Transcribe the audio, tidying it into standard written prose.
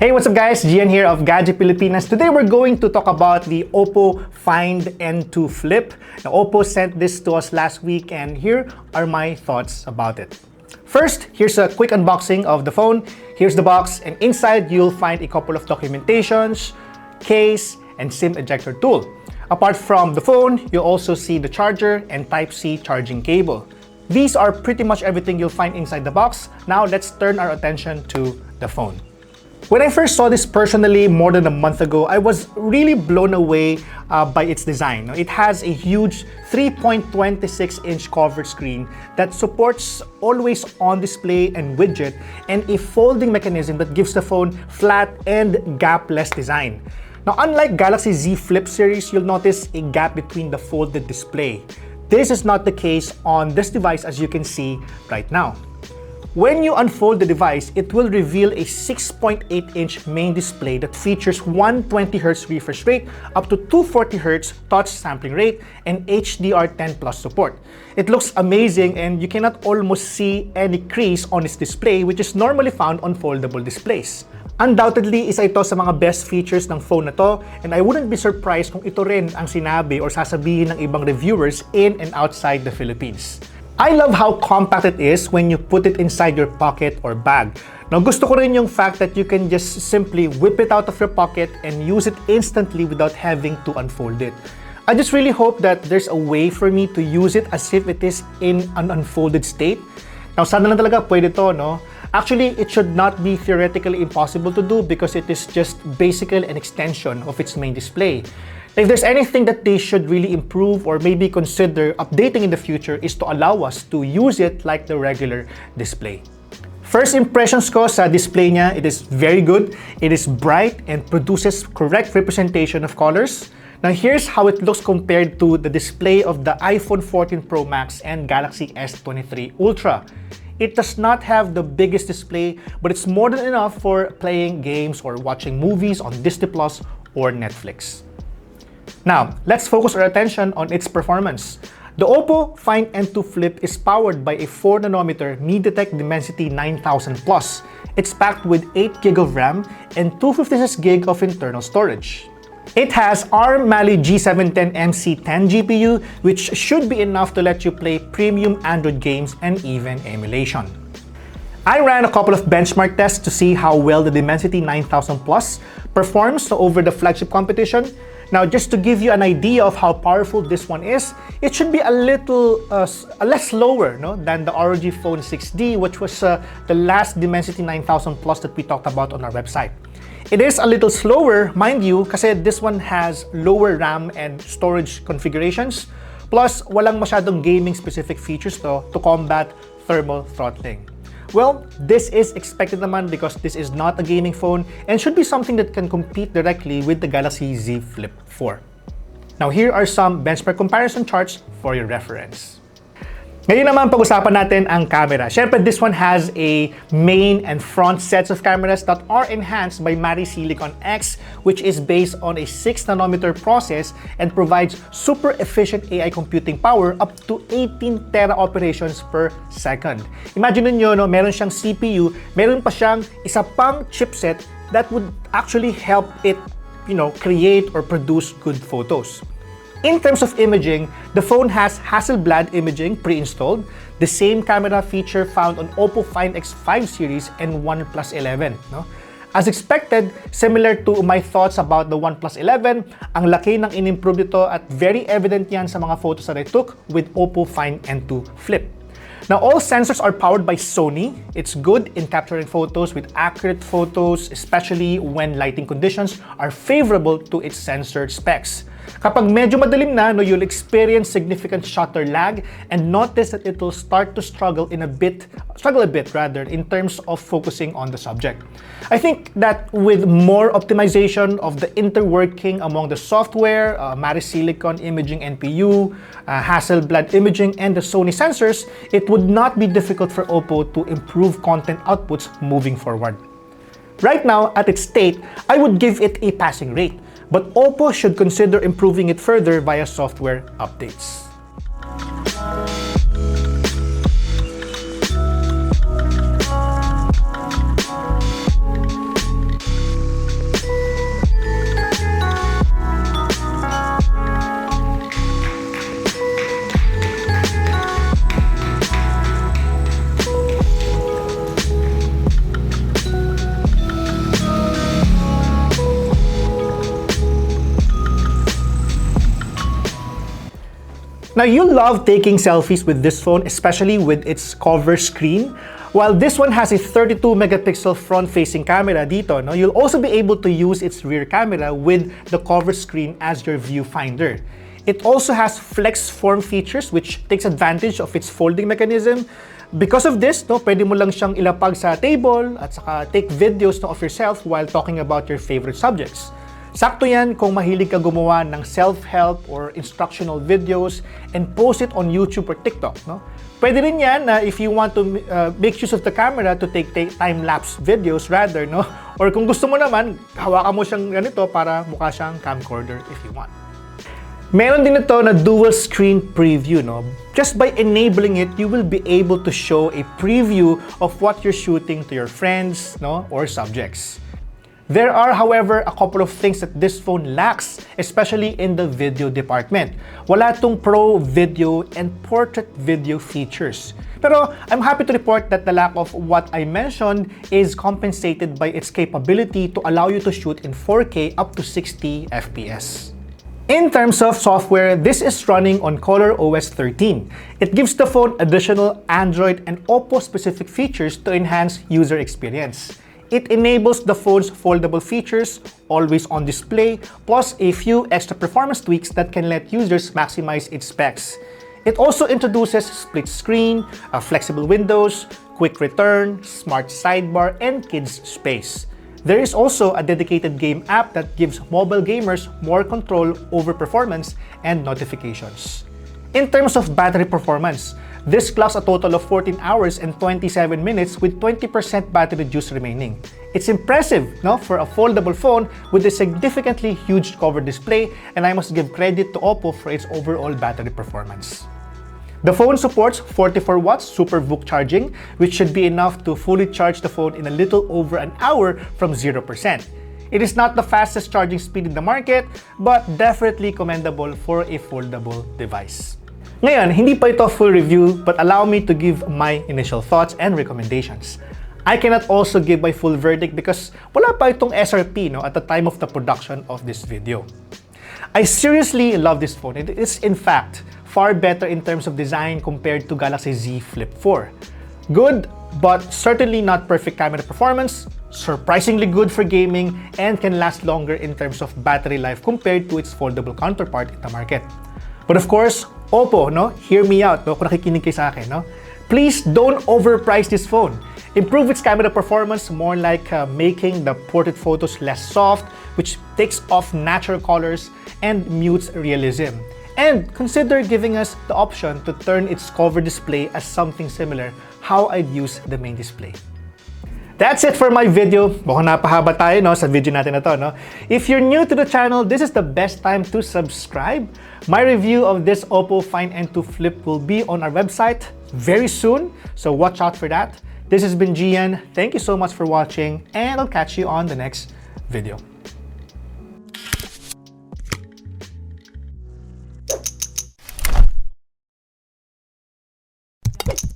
Hey, what's up guys? Gian here of Gadget Pilipinas. Today we're going to talk about the OPPO Find N2 Flip. Now, OPPO sent this to us last week and here are my thoughts about it. First, here's a quick unboxing of the phone. Here's the box, and inside you'll find a couple of documentations, case, and SIM ejector tool. Apart from the phone, you'll also see the charger and Type-C charging cable. These are pretty much everything you'll find inside the box. Now let's turn our attention to the phone. When I first saw this personally more than a month ago, I was really blown away by its design. It has a huge 3.26-inch covered screen that supports always-on display and widget, and a folding mechanism that gives the phone flat and gapless design. Now, unlike Galaxy Z Flip series, you'll notice a gap between the folded display. This is not the case on this device, as you can see right now. When you unfold the device, it will reveal a 6.8-inch main display that features 120Hz refresh rate, up to 240Hz touch sampling rate, and HDR10 Plus support. It looks amazing and you cannot almost see any crease on its display, which is normally found on foldable displays. Undoubtedly, isa ito sa mga best features ng phone na to, and I wouldn't be surprised kung ito rin ang sinabi or sasabihin ng ibang reviewers in and outside the Philippines. I love how compact it is when you put it inside your pocket or bag. Now, gusto ko rin yung fact that you can just simply whip it out of your pocket and use it instantly without having to unfold it. I just really hope that there's a way for me to use it as if it is in an unfolded state. Now, sana lang talaga pwede to, no? Actually, it should not be theoretically impossible to do because it is just basically an extension of its main display. If there's anything that they should really improve or maybe consider updating in the future is to allow us to use it like the regular display. First impressions ko sa display niya, it is very good. It is bright and produces correct representation of colors. Now here's how it looks compared to the display of the iPhone 14 Pro Max and Galaxy S23 Ultra. It does not have the biggest display, but it's more than enough for playing games or watching movies on Disney Plus or Netflix. Now, let's focus our attention on its performance. The OPPO Find N2 Flip is powered by a 4nm MediaTek Dimensity 9000 Plus. It's packed with 8GB of RAM and 256GB of internal storage. It has ARM Mali G710MC10 GPU, which should be enough to let you play premium Android games and even emulation. I ran a couple of benchmark tests to see how well the Dimensity 9000 Plus performs over the flagship competition. Now, just to give you an idea of how powerful this one is, it should be a little less slower, no, than the ROG Phone 6D, which was the last Dimensity 9000 Plus that we talked about on our website. It is a little slower, mind you, kasi this one has lower RAM and storage configurations, plus walang masyadong gaming-specific features to combat thermal throttling. Well, this is expected naman because this is not a gaming phone and should be something that can compete directly with the Galaxy Z Flip 4. Now, here are some benchmark comparison charts for your reference. Ngayon naman, pag-usapan natin ang camera. Syempre, this one has a main and front sets of cameras that are enhanced by Mari Silicon X, which is based on a 6nm process and provides super efficient AI computing power up to 18 tera operations per second. Imagine niyo, no, meron siyang CPU, meron pa siyang isa pang chipset that would actually help it, create or produce good photos. In terms of imaging, the phone has Hasselblad imaging pre-installed, the same camera feature found on OPPO Find X5 series and OnePlus 11. No? As expected, similar to my thoughts about the OnePlus 11, ang laki ng in-improve nito at very evident yan sa mga photos that I took with OPPO Find N2 Flip. Now, all sensors are powered by Sony. It's good in capturing photos with accurate photos, especially when lighting conditions are favorable to its sensor specs. Kapag medyo madilim na, you'll experience significant shutter lag and notice that it will start to struggle a bit in terms of focusing on the subject. I think that with more optimization of the interworking among the software, Mari Silicon imaging NPU, Hasselblad imaging, and the Sony sensors, it would not be difficult for OPPO to improve content outputs moving forward. Right now, at its state, I would give it a passing rate, but OPPO should consider improving it further via software updates. Now, you love taking selfies with this phone, especially with its cover screen. While this one has a 32-megapixel front-facing camera dito, no, you'll also be able to use its rear camera with the cover screen as your viewfinder. It also has flex form features which takes advantage of its folding mechanism. Because of this, no, pwede mo lang siyang ilapag sa table at saka take videos of yourself while talking about your favorite subjects. Sakto yan kung mahilig ka gumawa ng self-help or instructional videos and post it on YouTube or TikTok. No? Pwede rin yan if you want to make use of the camera to take time-lapse videos rather. No? Or kung gusto mo naman, hawakan mo siyang ganito para mukha siyang camcorder if you want. Meron din ito na dual screen preview. No? Just by enabling it, you will be able to show a preview of what you're shooting to your friends, no, or subjects. There are, however, a couple of things that this phone lacks, especially in the video department. Wala tong Pro Video and Portrait Video features. Pero I'm happy to report that the lack of what I mentioned is compensated by its capability to allow you to shoot in 4K up to 60 FPS. In terms of software, this is running on ColorOS 13. It gives the phone additional Android and OPPO-specific features to enhance user experience. It enables the phone's foldable features, always on display, plus a few extra performance tweaks that can let users maximize its specs. It also introduces split screen, flexible windows, quick return, smart sidebar, and kids space. There is also a dedicated game app that gives mobile gamers more control over performance and notifications. In terms of battery performance, this clocks a total of 14 hours and 27 minutes with 20% battery juice remaining. It's impressive, no, for a foldable phone with a significantly huge cover display, and I must give credit to OPPO for its overall battery performance. The phone supports 44 watts Super VOOC charging, which should be enough to fully charge the phone in a little over an hour from 0%. It is not the fastest charging speed in the market, but definitely commendable for a foldable device. Ngayon, hindi pa ito full review, but allow me to give my initial thoughts and recommendations. I cannot also give my full verdict because wala pa itong SRP, no, at the time of the production of this video. I seriously love this phone. It is, in fact, far better in terms of design compared to Galaxy Z Flip 4. Good, but certainly not perfect camera performance, surprisingly good for gaming, and can last longer in terms of battery life compared to its foldable counterpart in the market. But of course, OPPO, no? Hear me out, no? Kung nakikinig kayo sa akin, no? Please don't overprice this phone. Improve its camera performance more like making the portrait photos less soft, which takes off natural colors and mutes realism. And consider giving us the option to turn its cover display as something similar how I'd use the main display. That's it for my video. Mukhang napahaba tayo, no, sa video natin na to, no? If you're new to the channel, this is the best time to subscribe. My review of this OPPO Find N2 Flip will be on our website very soon, so watch out for that. This has been Gian. Thank you so much for watching, and I'll catch you on the next video.